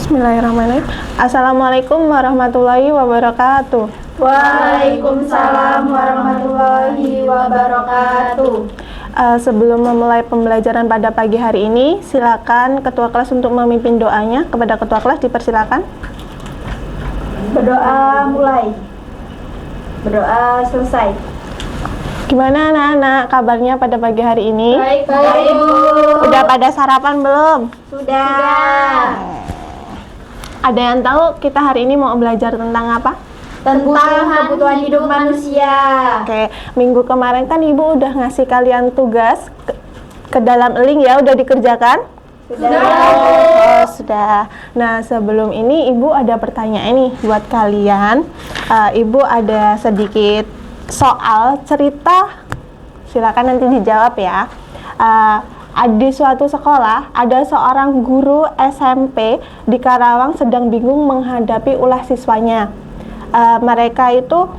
Bismillahirrahmanirrahim. Assalamualaikum warahmatullahi wabarakatuh. Waalaikumsalam warahmatullahi wabarakatuh. Sebelum memulai pembelajaran pada pagi hari ini, silakan ketua kelas untuk memimpin doanya. Kepada ketua kelas dipersilakan. Berdoa mulai. Berdoa selesai. Gimana anak-anak kabarnya pada pagi hari ini? Baik, Bu. Udah pada sarapan belum? Sudah. Ada yang tahu kita hari ini mau belajar tentang apa? Tentang kebutuhan hidup manusia. Oke, minggu kemarin kan Ibu udah ngasih kalian tugas ke dalam link ya, udah dikerjakan? Sudah. Oh, sudah. Nah, sebelum ini Ibu ada pertanyaan nih buat kalian. Ibu ada sedikit soal cerita, silakan nanti dijawab ya. Di suatu sekolah ada seorang guru SMP di Karawang sedang bingung menghadapi ulah siswanya. Mereka itu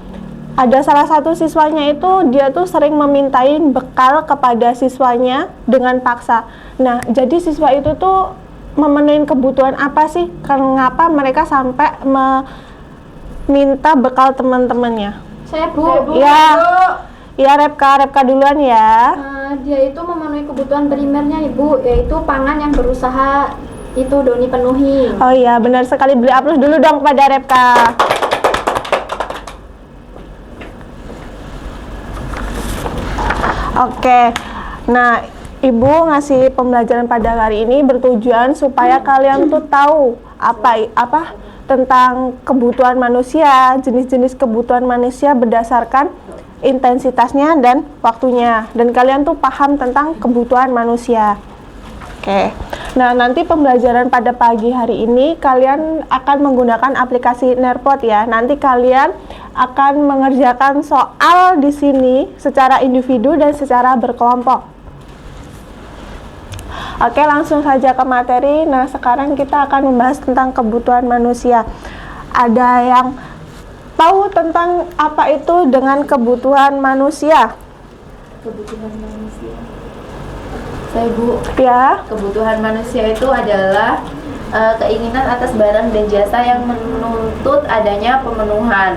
ada salah satu siswanya itu dia tuh sering memintain bekal kepada siswanya dengan paksa. Nah, jadi siswa itu tuh memenuhi kebutuhan apa sih? Kenapa mereka sampai meminta bekal teman-temannya? Saya, Bu. Ya, Repka duluan ya. Dia itu memenuhi kebutuhan primernya, Ibu, yaitu pangan yang berusaha itu Doni penuhi. Oh iya, benar sekali. Beri aplaus dulu dong kepada Repka. Oke. Nah, Ibu ngasih pembelajaran pada hari ini bertujuan supaya kalian tuh tahu apa tentang kebutuhan manusia, jenis-jenis kebutuhan manusia berdasarkan intensitasnya dan waktunya, dan kalian tuh paham tentang kebutuhan manusia. Oke. Nah, nanti pembelajaran pada pagi hari ini kalian akan menggunakan aplikasi Nerpot ya. Nanti kalian akan mengerjakan soal di sini secara individu dan secara berkelompok. Oke, langsung saja ke materi. Nah, sekarang kita akan membahas tentang kebutuhan manusia. Ada yang tahu tentang apa itu dengan kebutuhan manusia? Kebutuhan manusia. Saya, Bu. Ya. Kebutuhan manusia itu adalah keinginan atas barang dan jasa yang menuntut adanya pemenuhan.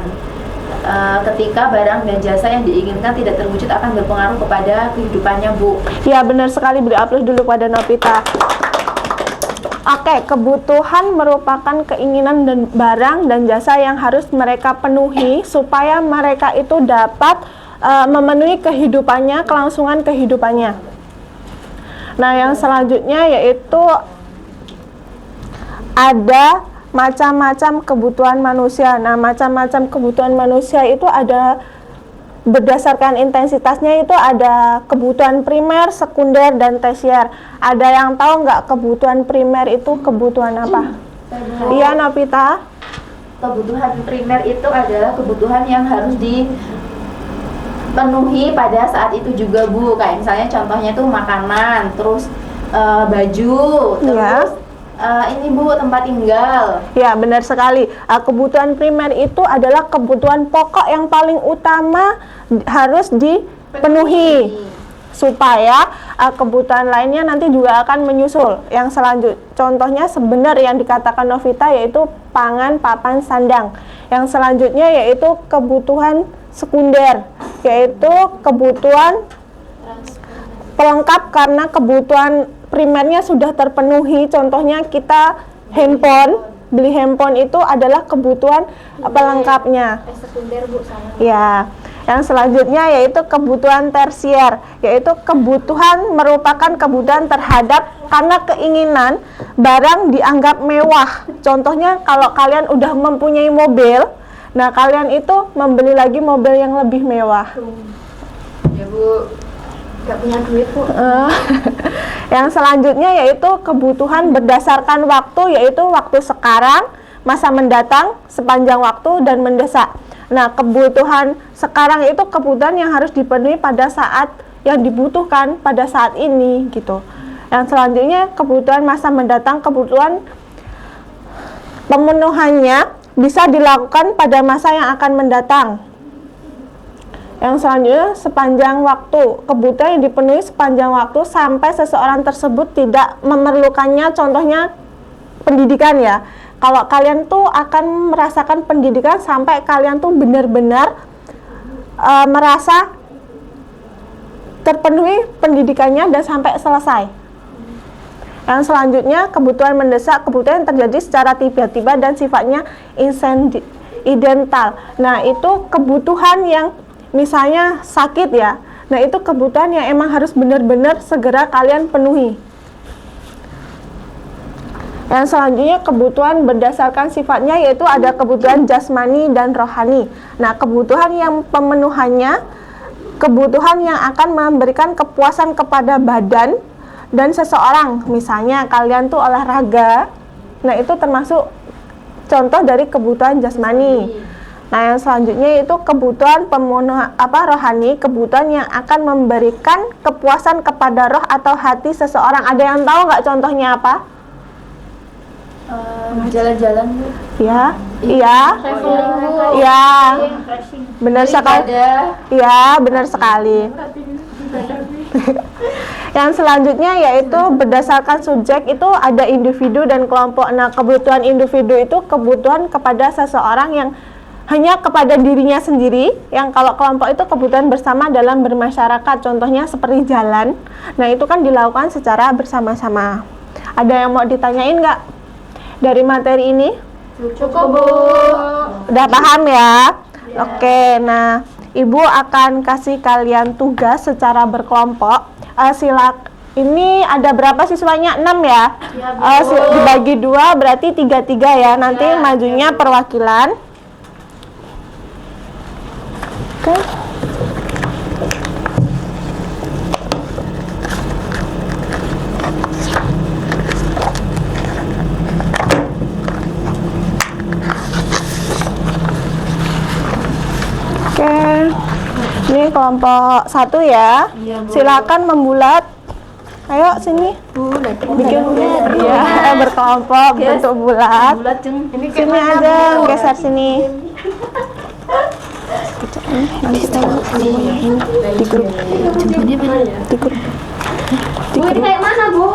Ketika barang dan jasa yang diinginkan tidak terwujud akan berpengaruh kepada kehidupannya, Bu. Ya, benar sekali. Beri aplaus dulu pada Novita. Oke, kebutuhan merupakan keinginan dan barang dan jasa yang harus mereka penuhi supaya mereka itu dapat memenuhi kehidupannya, kelangsungan kehidupannya. Nah, yang selanjutnya yaitu ada macam-macam kebutuhan manusia. Nah, macam-macam kebutuhan manusia itu ada berdasarkan intensitasnya, itu ada kebutuhan primer, sekunder, dan tersier. Ada yang tahu nggak kebutuhan primer itu kebutuhan apa? Iya, Novita. Kebutuhan primer itu adalah kebutuhan yang harus dipenuhi pada saat itu juga, Bu. Kayak misalnya contohnya tuh makanan, terus baju, terus ini, Bu, tempat tinggal. Ya, benar sekali. Kebutuhan primer itu adalah kebutuhan pokok yang paling utama harus dipenuhi supaya kebutuhan lainnya nanti juga akan menyusul. Yang selanjutnya, contohnya sebenar yang dikatakan Novita yaitu pangan, papan, sandang. Yang selanjutnya yaitu kebutuhan sekunder, yaitu kebutuhan pelengkap karena kebutuhan primernya sudah terpenuhi. Contohnya kita beli handphone itu adalah kebutuhan pelengkapnya. Sekunder, Bu, sama. Ya. Yang selanjutnya yaitu kebutuhan tersier, yaitu kebutuhan merupakan kebutuhan terhadap karena keinginan barang dianggap mewah. Contohnya kalau kalian udah mempunyai mobil, nah kalian itu membeli lagi mobil yang lebih mewah. Ya, Bu. Gak punya duit, Bu. Yang selanjutnya yaitu kebutuhan berdasarkan waktu, yaitu waktu sekarang, masa mendatang, sepanjang waktu, dan mendesak. Nah, kebutuhan sekarang itu kebutuhan yang harus dipenuhi pada saat yang dibutuhkan pada saat ini gitu. Yang selanjutnya kebutuhan masa mendatang, kebutuhan pemenuhannya bisa dilakukan pada masa yang akan mendatang. Yang selanjutnya sepanjang waktu, kebutuhan yang dipenuhi sepanjang waktu sampai seseorang tersebut tidak memerlukannya, contohnya pendidikan ya. kalau kalian tuh akan merasakan pendidikan sampai kalian tuh benar-benar merasa terpenuhi pendidikannya dan sampai selesai. Yang selanjutnya, kebutuhan mendesak, kebutuhan yang terjadi secara tiba-tiba dan sifatnya idental. Nah, itu kebutuhan yang misalnya sakit ya. Nah, itu kebutuhan yang emang harus benar-benar segera kalian penuhi. Yang selanjutnya, kebutuhan berdasarkan sifatnya, yaitu ada kebutuhan jasmani dan rohani. Nah, kebutuhan yang pemenuhannya, kebutuhan yang akan memberikan kepuasan kepada badan dan seseorang. Misalnya kalian tuh olahraga, nah itu termasuk contoh dari kebutuhan jasmani. Nah, yang selanjutnya itu kebutuhan rohani, kebutuhan yang akan memberikan kepuasan kepada roh atau hati seseorang. Ada yang tahu nggak contohnya apa? Jalan-jalan, Bu. Ya, iya, Traveling, Bu. iya, benar sekali. Iya, benar sekali. Yang selanjutnya yaitu berdasarkan subjek, itu ada individu dan kelompok. Nah, kebutuhan individu itu kebutuhan kepada seseorang yang hanya kepada dirinya sendiri, yang kalau kelompok itu kebutuhan bersama dalam bermasyarakat, contohnya seperti jalan. Nah, itu kan dilakukan secara bersama-sama. Ada yang mau ditanyain nggak dari materi ini? Cukup, Bu. Udah paham ya? Oke, nah Ibu akan kasih kalian tugas secara berkelompok. Ini ada berapa siswanya? 6 ya? Dibagi 2 berarti 3-3 ya. Nanti majunya perwakilan. Oke. Ini kelompok 1 ya. Silakan membulat. Ayo sini. Bikin bulat. Ya, berkelompok bentuk bulat. Sini aja, geser sini. Di grup. Bu, ini kayak mana, Bu?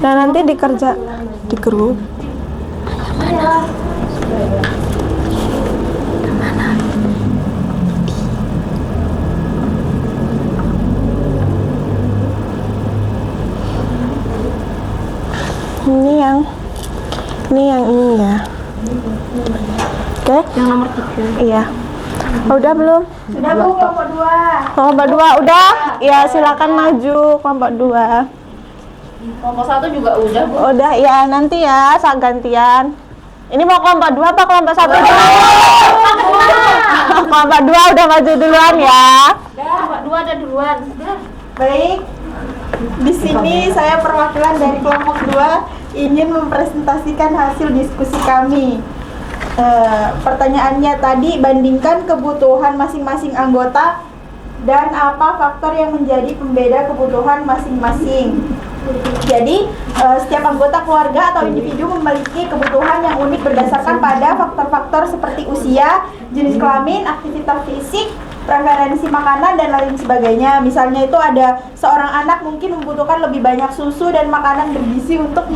Nah, nanti dikerja di grup. Mana? Ini yang ini ya. Oke. Yang nomor 3. Iya. Udah belum? Sudah, Bu, kelompok 2. Kelompok 2 udah? Ya, silakan maju kelompok 2. Kelompok 1 juga udah, Bu. Udah ya, nanti ya saat gantian. Ini mau kelompok 2 apa kelompok 1? Kelompok 2 udah maju duluan ya. Kelompok 2 ada duluan. Baik, di sini saya perwakilan dari kelompok 2 ingin mempresentasikan hasil diskusi kami. Pertanyaannya tadi, bandingkan kebutuhan masing-masing anggota dan apa faktor yang menjadi pembeda kebutuhan masing-masing. Jadi, setiap anggota keluarga atau individu memiliki kebutuhan yang unik berdasarkan pada faktor-faktor seperti usia, jenis kelamin, aktivitas fisik, preferensi makanan, dan lain sebagainya. Misalnya itu ada seorang anak mungkin membutuhkan lebih banyak susu dan makanan bergizi untuk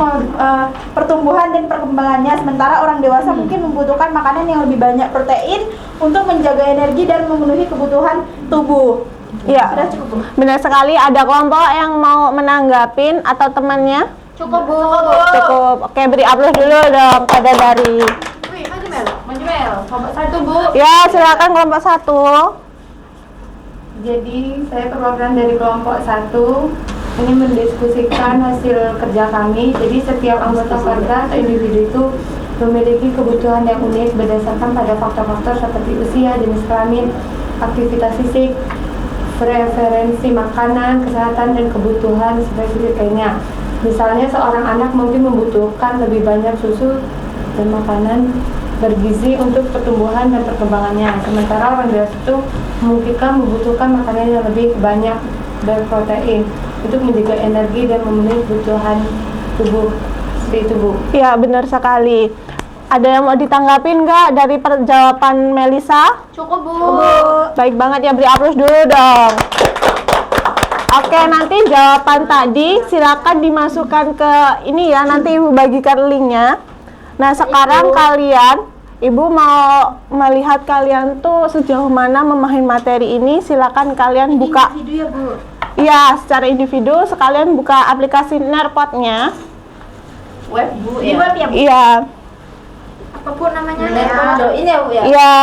pertumbuhan dan perkembangannya, sementara orang dewasa mungkin membutuhkan makanan yang lebih banyak protein untuk menjaga energi dan memenuhi kebutuhan tubuh. Iya, Sudah cukup, Bu? benar sekali. Ada kelompok yang mau menanggapin atau temannya? Cukup, Bu. Cukup. Oke, beri aplaus dulu dong pada dari. Wih, maju Mel. Kelompok 1, Bu. Ya, silakan kelompok 1. Jadi saya perwakilan dari kelompok 1 ini mendiskusikan hasil kerja kami. Jadi setiap anggota keluarga atau individu itu memiliki kebutuhan yang unik berdasarkan pada faktor-faktor seperti usia, jenis kelamin, aktivitas fisik, preferensi makanan, kesehatan, dan kebutuhan spesifik lainnya. Misalnya seorang anak mungkin membutuhkan lebih banyak susu dan makanan bergizi untuk pertumbuhan dan perkembangannya, sementara orang dewasa itu membutuhkan makanan yang lebih banyak berprotein untuk menjaga energi dan memenuhi kebutuhan tubuh. Seperti itu, Bu. Ya, benar sekali. Ada yang mau ditanggapin nggak dari jawaban Melisa? Cukup, Bu. Baik banget ya, beri aplaus dulu dong. Oke, nanti jawaban tadi silakan dimasukkan ke ini ya, nanti Ibu bagikan linknya. Nah, sekarang Ibu mau melihat kalian tuh sejauh mana memahami materi ini. Silakan kalian buka. Individu ya, Bu. Iya, secara individu sekalian buka aplikasi Nerpot-nya. Web Bu Di ya. web ya, Bu? Iya, Apa Bu namanya? Nerpot ini ya Bu ya. iya.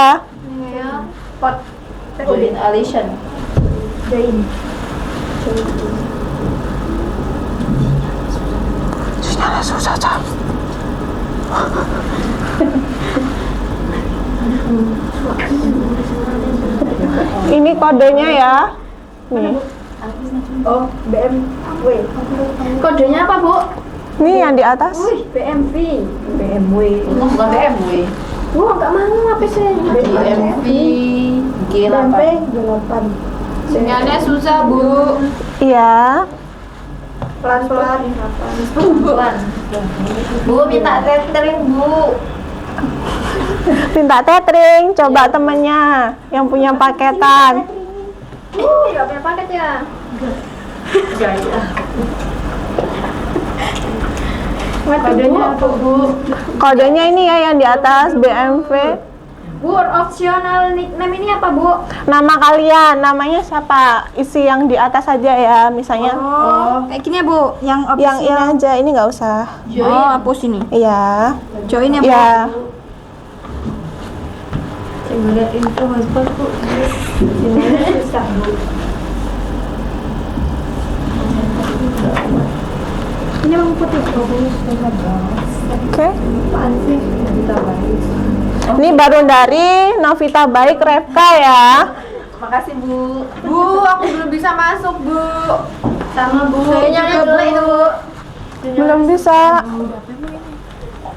Ya. Pot. Join Alison. Join. Ini kodenya ya. Nih. Oh, BMW. Kodenya apa Bu? Nih yang di atas. Wih, BMV. BMW. Itu bukan BMW. Bu nggak mau apa sih? BMW BMW G8. G8. Sinyalnya susah, Bu. Iya. Pelan-pelan. Bukan. Bu minta tethering Bu. Minta tethering, coba temennya yang punya paketan. Nggak punya paket ya? Kodenya apa, Bu? Kodenya ini ya yang di atas BMW. Bu, optional nickname ini apa Bu? Nama kalian, namanya siapa? Isi yang di atas aja ya, misalnya. Oh, kayak gini ya, Bu. Yang opsi. Yang ini aja, ini nggak usah. Oh, hapus ini. Iya. Join ya, Bu. Iya. Saya ngeliat info hotspot, Bu. Sinyalnya susah, Bu. Ini Bang Putih. Oke. Apaan sih? Kita balik. Ini baru dari Novita Baik Revka ya. Makasih Bu. Bu, aku belum bisa masuk, Bu. Sama Bu. Sinyalnya jelek itu Bu. Belum bisa.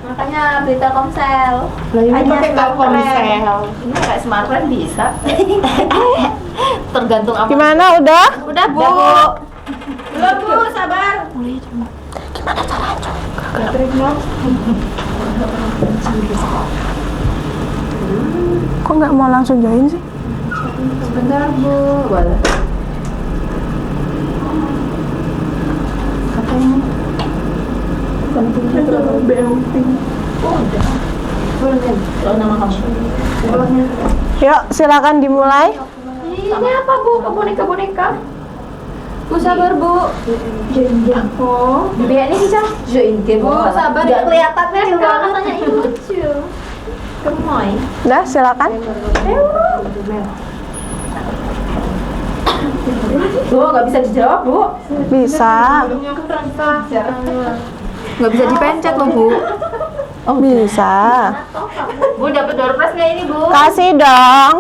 Makanya berita Komsel. Ini Hanya pakai Telkomsel. Ini kayak smartphone bisa. Tergantung apa. Gimana udah? Udah Bu. Belum, Bu, sabar. Kok nggak mau langsung join sih? Sebentar Bu. Boleh. Kalau nama kamu. Yuk, silakan dimulai. Ini apa Bu? Boneka-boneka. Bu sabar Bu. Oh, Biar ini bisa join game. Bu, sabar Nggak ya. kelihatan kan Kalau banget. katanya ini lucu. Gemoy. Udah, silakan. Bu, nggak bisa dijawab Bu. Bisa. Nggak bisa dipencet loh Bu. Bisa. Bu dapat door prize nggak ini Bu? Kasih dong.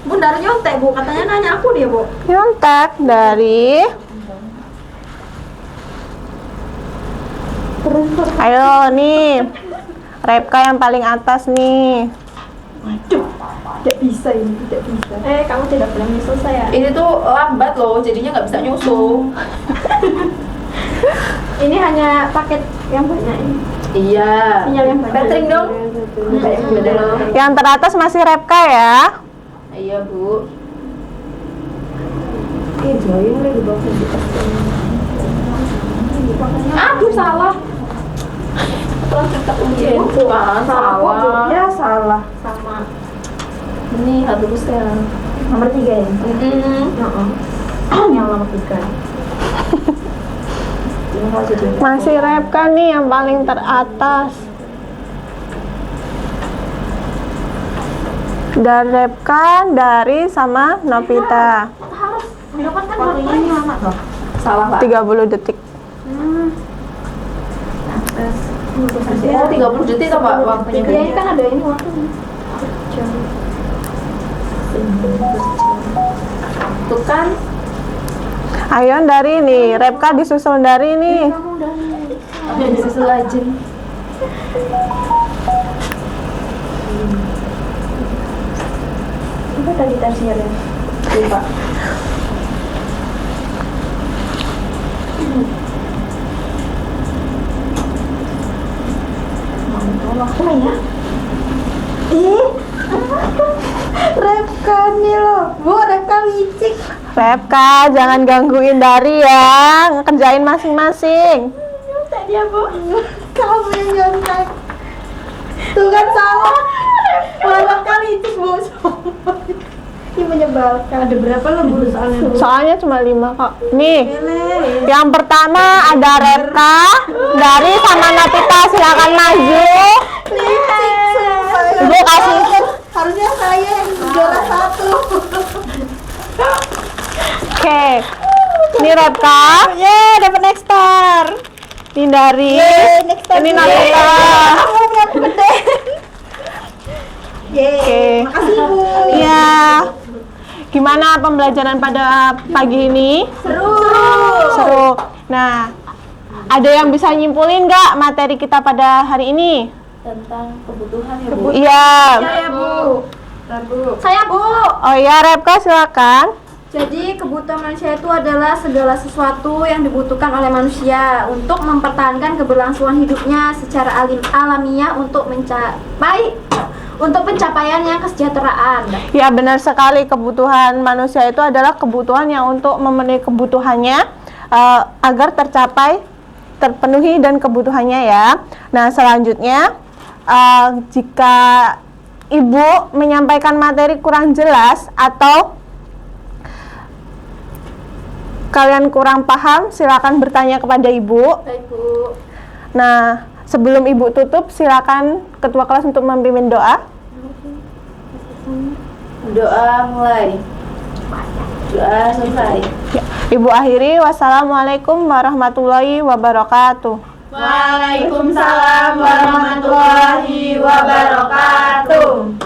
Bu, dari nyontek, Bu. Katanya nanya aku dia, Bu. Nyontek dari. Ayo nih. Repka yang paling atas nih. Tidak bisa ini, tidak bisa. Kamu tidak boleh nyusul saya. Ini tuh lambat loh, jadinya nggak bisa nyusul. Ini hanya paket yang banyak ini. Iya. Sinyal yang banyak. Tethering dong. Kayak gimana loh? Yang teratas masih Repka ya. Iya Bu. Aduh salah. Bukan salah. Ya, salah. Sama. Ini harus ya. Nomor 3 ya? Yang nomor 3. Masih Repka nih yang paling teratas. Dan Repka dari sama Novita. Harus mendapatkan Waktunya ini lama loh. Salah Pak. 30 detik. Oh 30 detik toh Pak waktunya. Iya ini kan ada ini waktunya. Tuh kan. Ayo dari nih, Repka disusul dari nih. Kamu udah Ada disusul aja. itu tadi tersier. Lupa. Ih, Repka nih loh. Bu, Repka licik. Repka, jangan gangguin Dari ya. Kerjain masing-masing. Nyontek dia, Bu. Kamu yang nyontek. Tuh kan salah. Banyak kali itu, Bu. Ini menyebalkan. Ada berapa lembu soalnya? Soalnya cuma 5 kok. Nih, yang pertama ada Repka, Dari sama Nopita, silakan maju. Ibu kasih. Harusnya saya yang juara 1. Oke, ini Repka. Yeay, dapat next star. Ini Dari. Next star. Ini Nopita. Kamu yang gede. Yeay. Oke. Makasih, Bu. Iya. Gimana pembelajaran pada pagi ini? Seru. Nah, ada yang bisa nyimpulin nggak materi kita pada hari ini? Tentang kebutuhan ya Bu. Iya. Saya, Bu. Saya, Bu. Oh iya, Repka silakan. Jadi kebutuhan manusia itu adalah segala sesuatu yang dibutuhkan oleh manusia untuk mempertahankan keberlangsungan hidupnya secara alamiah untuk pencapaiannya kesejahteraan. Ya benar sekali, kebutuhan manusia itu adalah kebutuhan yang untuk memenuhi kebutuhannya agar terpenuhi dan kebutuhannya ya. Nah selanjutnya jika Ibu menyampaikan materi kurang jelas atau kalian kurang paham, silakan bertanya kepada Ibu. Baik, Bu. Nah sebelum Ibu tutup, silakan ketua kelas untuk memimpin doa. Doa mulai. Doa selesai. Ya, Ibu akhiri, wassalamualaikum warahmatullahi wabarakatuh. Waalaikumsalam warahmatullahi wabarakatuh.